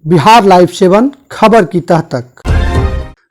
Bihar live 7 खबर की तह तक।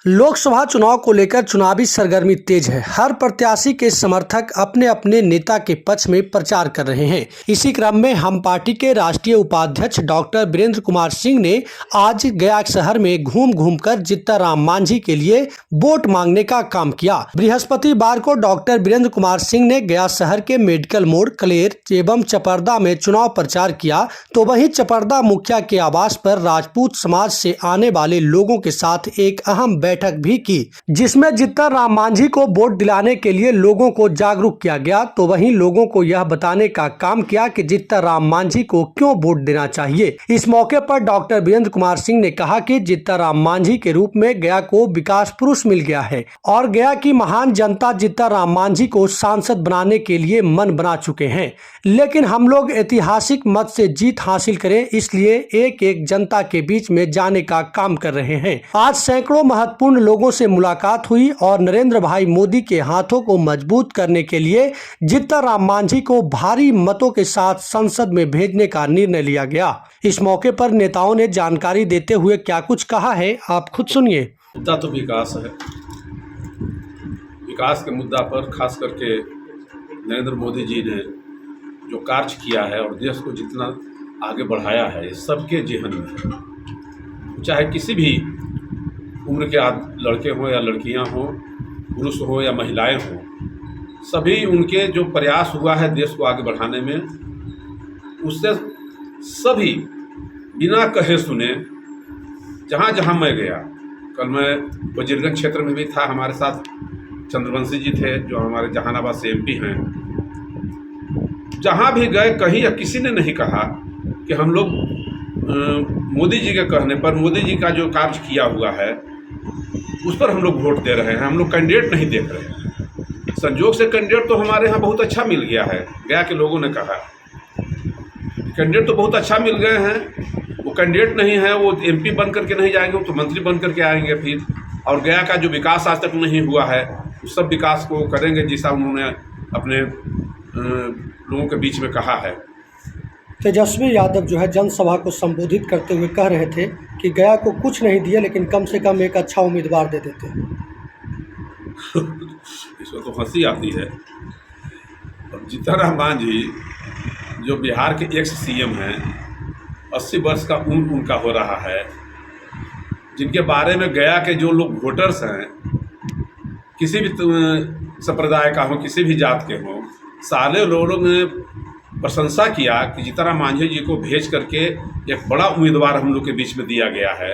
लोकसभा चुनाव को लेकर चुनावी सरगर्मी तेज है। हर प्रत्याशी के समर्थक अपने अपने नेता के पक्ष में प्रचार कर रहे हैं। इसी क्रम में हम पार्टी के राष्ट्रीय उपाध्यक्ष डॉक्टर वीरेंद्र कुमार सिंह ने आज गया शहर में घूम घूमकर जीतनराम मांझी के लिए वोट मांगने का काम किया। बृहस्पतिवार को डॉक्टर वीरेंद्र कुमार सिंह ने गया शहर के मेडिकल मोड़, कलेर एवं चपरदा में चुनाव प्रचार किया, तो वहीं चपरदा मुखिया के आवास पर राजपूत समाज से आने वाले लोगों के साथ एक अहम बैठक भी की, जिसमें जीतनराम मांझी को वोट दिलाने के लिए लोगों को जागरूक किया गया। तो वहीं लोगों को यह बताने का काम किया कि जीतनराम मांझी को क्यों वोट देना चाहिए। इस मौके पर डॉक्टर वीरेंद्र कुमार सिंह ने कहा कि जीतनराम मांझी के रूप में गया को विकास पुरुष मिल गया है और गया की महान जनता जीतनराम मांझी को सांसद बनाने के लिए मन बना चुके हैं, लेकिन हम लोग ऐतिहासिक मत से जीत हासिल करें, इसलिए एक एक जनता के बीच में जाने का काम कर रहे हैं। आज सैकड़ों महत्वपूर्ण लोगों से मुलाकात हुई और नरेंद्र भाई मोदी के हाथों को मजबूत करने के लिए जीतनराम मांझी को भारी मतों के साथ संसद में भेजने का निर्णय लिया गया। इस मौके पर नेताओं ने जानकारी देते हुए क्या कुछ कहा है, आप खुद सुनिए। मुद्दा तो विकास है। विकास के मुद्दा पर खास करके नरेंद्र मोदी जी ने जो कार्य किया है और देश को जितना आगे बढ़ाया है, ये सबके जेहन में है। चाहे किसी भी उम्र के लड़के हों या लड़कियां हों, पुरुष हों या महिलाएं हों, सभी उनके जो प्रयास हुआ है देश को आगे बढ़ाने में, उससे सभी बिना कहे सुने जहाँ जहाँ मैं गया, कल मैं वजीरगंज क्षेत्र में भी था, हमारे साथ चंद्रवंशी जी थे जो हमारे जहानाबाद से एमपी हैं। जहाँ भी गए कहीं या किसी ने नहीं कहा कि हम लोग मोदी जी के कहने पर, मोदी जी का जो कार्य किया हुआ है उस पर हम लोग वोट दे रहे हैं, हम लोग कैंडिडेट नहीं देख रहे हैं। संजोग से कैंडिडेट तो हमारे यहाँ बहुत अच्छा मिल गया है। गया के लोगों ने कहा कैंडिडेट तो बहुत अच्छा मिल गए हैं, वो कैंडिडेट नहीं है, वो एमपी बन करके नहीं जाएंगे, तो मंत्री बन करके आएंगे फिर। और गया का जो विकास आज तक नहीं हुआ है उस सब विकास को करेंगे जैसा उन्होंने अपने लोगों के बीच में कहा है। तेजस्वी यादव जो है जनसभा को संबोधित करते हुए कह रहे थे कि गया को कुछ नहीं दिया, लेकिन कम से कम एक अच्छा उम्मीदवार दे देते। इसमें तो हंसी आती है। और जीतनराम मांझी जो बिहार के एक्स सीएम हैं, 80 वर्ष का उम्र उनका हो रहा है, जिनके बारे में गया के जो लोग वोटर्स हैं, किसी भी संप्रदाय का हो, किसी भी जात के हों, सारे लोगों ने प्रशंसा किया कि जीतनराम मांझी जी को भेज करके एक बड़ा उम्मीदवार हम लोग के बीच में दिया गया है।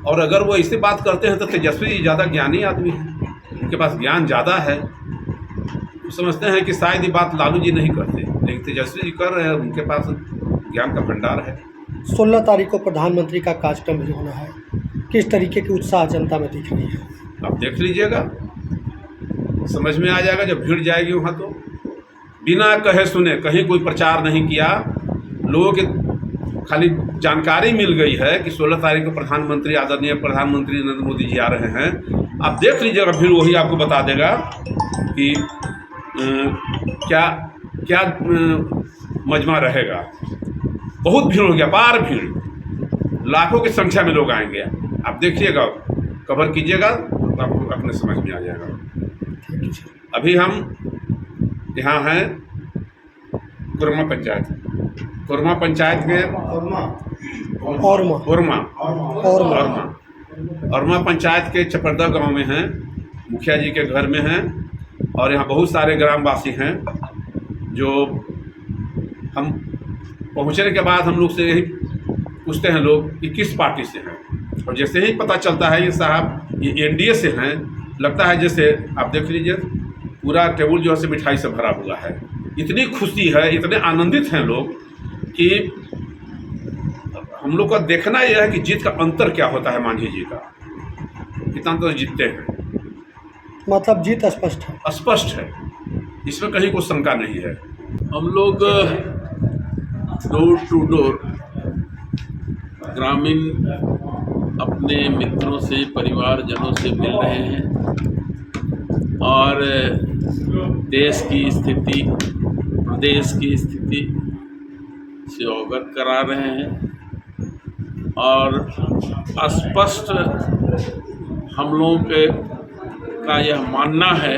और अगर वो ऐसी बात करते हैं तो तेजस्वी जी ज़्यादा ज्ञानी आदमी है, उनके पास ज्ञान ज़्यादा है। वो समझते हैं कि शायद ये बात लालू जी नहीं करते, लेकिन तेजस्वी जी कर रहे हैं, उनके पास ज्ञान का भंडार है। 16 तारीख को प्रधानमंत्री का कार्यक्रम भी होना है, किस तरीके की उत्साह जनता में दिख रही है? आप देख लीजिएगा, समझ में आ जाएगा जब भीड़ जाएगी वहाँ। तो बिना कहे सुने कहीं कोई प्रचार नहीं किया, लोगों के खाली जानकारी मिल गई है कि 16 तारीख को प्रधानमंत्री, आदरणीय प्रधानमंत्री नरेंद्र मोदी जी आ रहे हैं। आप देख लीजिएगा, फिर वही आपको बता देगा कि क्या क्या मजमा रहेगा। बहुत भीड़ हो गया, पार भीड़, लाखों की संख्या में लोग आएंगे। आप देखिएगा, कवर कीजिएगा तो आपको अपने समझ में आ जाएगा। अभी हम यहाँ हैं कोरमा पंचायत के औरमा पंचायत के चपरदा गांव में हैं, मुखिया जी के घर में हैं। और यहाँ बहुत सारे ग्रामवासी हैं जो हम पहुँचने के बाद हम लोग से यही पूछते हैं लोग कि किस पार्टी से हैं। और जैसे ही पता चलता है ये साहब ये एनडीए से हैं, लगता है जैसे आप देख लीजिए पूरा टेबल जो है मिठाई से भरा हुआ है। इतनी खुशी है, इतने आनंदित हैं लोग कि हम लोग का देखना यह है कि जीत का अंतर क्या होता है। मांझी जी का कितना तो जीतते हैं, मतलब जीत स्पष्ट है, इसमें कहीं कोई शंका नहीं है। हम लोग डोर टू डोर ग्रामीण अपने मित्रों से, परिवारजनों से मिल रहे हैं और देश की स्थिति, प्रदेश की स्थिति से अवगत करा रहे हैं। और स्पष्ट हम लोगों का यह मानना है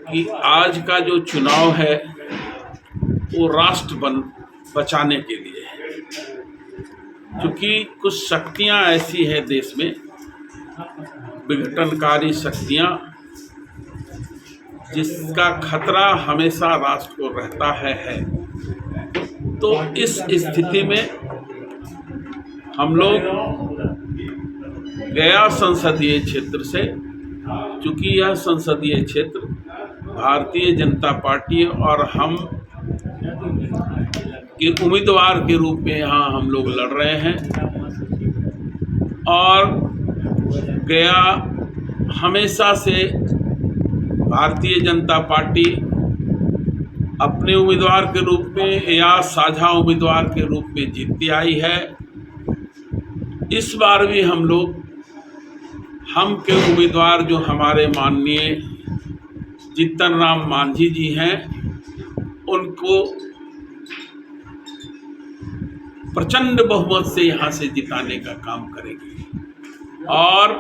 कि आज का जो चुनाव है वो राष्ट्र बचाने के लिए है, क्योंकि कुछ शक्तियां ऐसी हैं देश में, विघटनकारी शक्तियां, जिसका खतरा हमेशा राष्ट्र को रहता है। तो इस स्थिति में हम लोग गया संसदीय क्षेत्र से, चूंकि यह संसदीय क्षेत्र भारतीय जनता पार्टी और हम के उम्मीदवार के रूप में यहाँ हम लोग लड़ रहे हैं, और गया हमेशा से भारतीय जनता पार्टी अपने उम्मीदवार के रूप में या साझा उम्मीदवार के रूप में जीतती आई है। इस बार भी हम लोग हम के उम्मीदवार जो हमारे माननीय जीतन राम मांझी जी हैं, उनको प्रचंड बहुमत से यहाँ से जिताने का काम करेंगे। और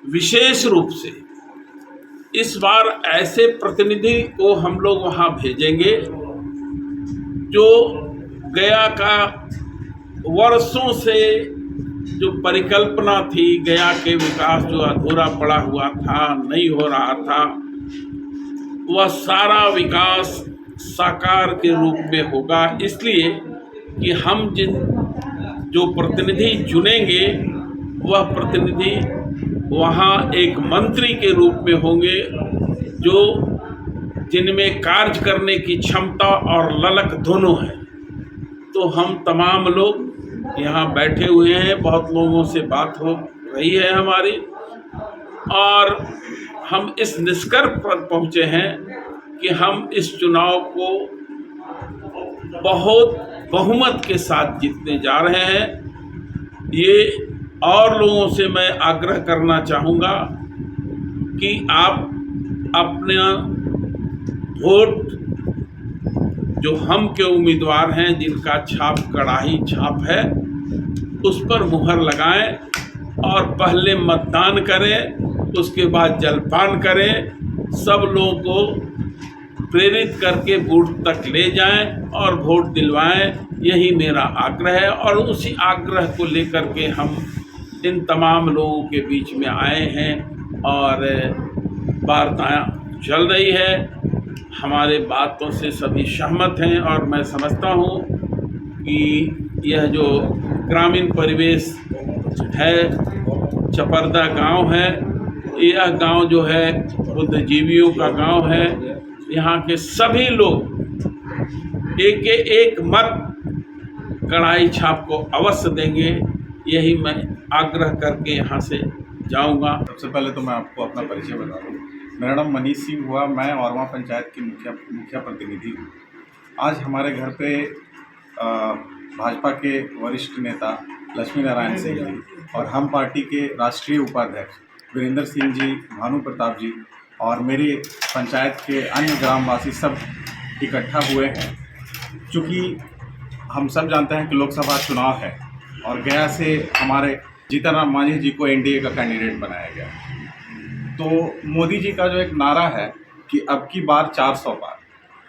विशेष रूप से इस बार ऐसे प्रतिनिधि को हम लोग वहाँ भेजेंगे जो गया का वर्षों से जो परिकल्पना थी, गया के विकास जो अधूरा पड़ा हुआ था, नहीं हो रहा था, वह सारा विकास साकार के रूप में होगा। इसलिए कि हम जो प्रतिनिधि चुनेंगे वह प्रतिनिधि वहाँ एक मंत्री के रूप में होंगे, जो जिनमें कार्य करने की क्षमता और ललक दोनों है। तो हम तमाम लोग यहाँ बैठे हुए हैं, बहुत लोगों से बात हो रही है हमारी, और हम इस निष्कर्ष पर पहुँचे हैं कि हम इस चुनाव को बहुत बहुमत के साथ जीतने जा रहे हैं। ये और लोगों से मैं आग्रह करना चाहूँगा कि आप अपना वोट जो हम के उम्मीदवार हैं, जिनका छाप कड़ाही छाप है, उस पर मुहर लगाएं और पहले मतदान करें, उसके बाद जलपान करें। सब लोगों को प्रेरित करके बूथ तक ले जाएं और वोट दिलवाएं, यही मेरा आग्रह है। और उसी आग्रह को लेकर के हम इन तमाम लोगों के बीच में आए हैं और वार्ता चल रही है। हमारे बातों से सभी सहमत हैं और मैं समझता हूँ कि यह जो ग्रामीण परिवेश है, चपरदा गांव है, यह गांव जो है बुद्धिजीवियों का गांव है। यहाँ के सभी लोग एक मत कड़ाई छाप को अवश्य देंगे, यही मैं आग्रह करके यहाँ से जाऊँगा। सबसे पहले तो मैं आपको अपना परिचय बता दूँ। मेरा नाम मनीष सिंह हुआ, मैं औरवा पंचायत की मुखिया प्रतिनिधि हूँ। आज हमारे घर पे भाजपा के वरिष्ठ नेता लक्ष्मी नारायण सिंह जी और हम पार्टी के राष्ट्रीय उपाध्यक्ष वीरेंद्र सिंह जी, भानु प्रताप जी और मेरी पंचायत के अन्य ग्रामवासी सब इकट्ठा हुए हैं। चूँकि हम सब जानते हैं कि लोकसभा चुनाव है और गया से हमारे जीतन राम मांझी जी को एनडीए का कैंडिडेट बनाया गया। तो मोदी जी का जो एक नारा है कि अब की बार 400 पार,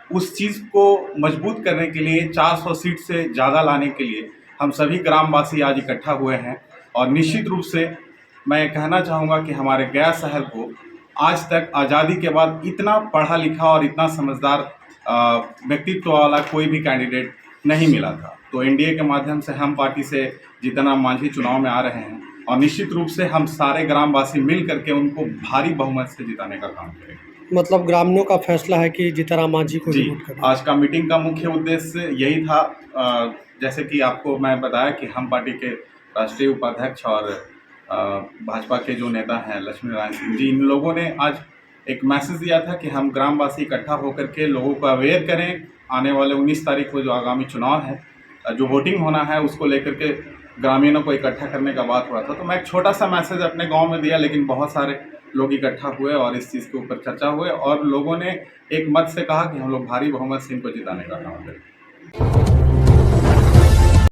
उस चीज़ को मजबूत करने के लिए 400 सीट से ज़्यादा लाने के लिए हम सभी ग्रामवासी आज इकट्ठा हुए हैं। और निश्चित रूप से मैं कहना चाहूँगा कि हमारे गया शहर को आज तक आज़ादी के बाद इतना पढ़ा लिखा और इतना समझदार व्यक्तित्व वाला कोई भी कैंडिडेट नहीं मिला था। तो एनडीए के माध्यम से हम पार्टी से जीतन राम मांझी चुनाव में आ रहे हैं और निश्चित रूप से हम सारे ग्रामवासी मिल करके उनको भारी बहुमत से जिताने का काम करेंगे। मतलब ग्रामीणों का फैसला है कि जीतन राम मांझी को जी, वोट करना। आज का मीटिंग का मुख्य उद्देश्य यही था। जैसे कि आपको मैं बताया कि हम पार्टी के राष्ट्रीय उपाध्यक्ष और भाजपा के जो नेता हैं लक्ष्मी नारायण सिंह जी, इन लोगों ने आज एक मैसेज दिया था कि हम ग्रामवासी इकट्ठा होकर के लोगों को अवेयर करें। आने वाले 19 तारीख को जो आगामी चुनाव है, जो वोटिंग होना है, उसको लेकर के ग्रामीणों को इकट्ठा करने का बात हुआ था। तो मैं एक छोटा सा मैसेज अपने गांव में दिया, लेकिन बहुत सारे लोग इकट्ठा हुए और इस चीज़ के ऊपर चर्चा हुए और लोगों ने एक मत से कहा कि हम लोग भारी बहुमत से इनको जिताने का काम करें।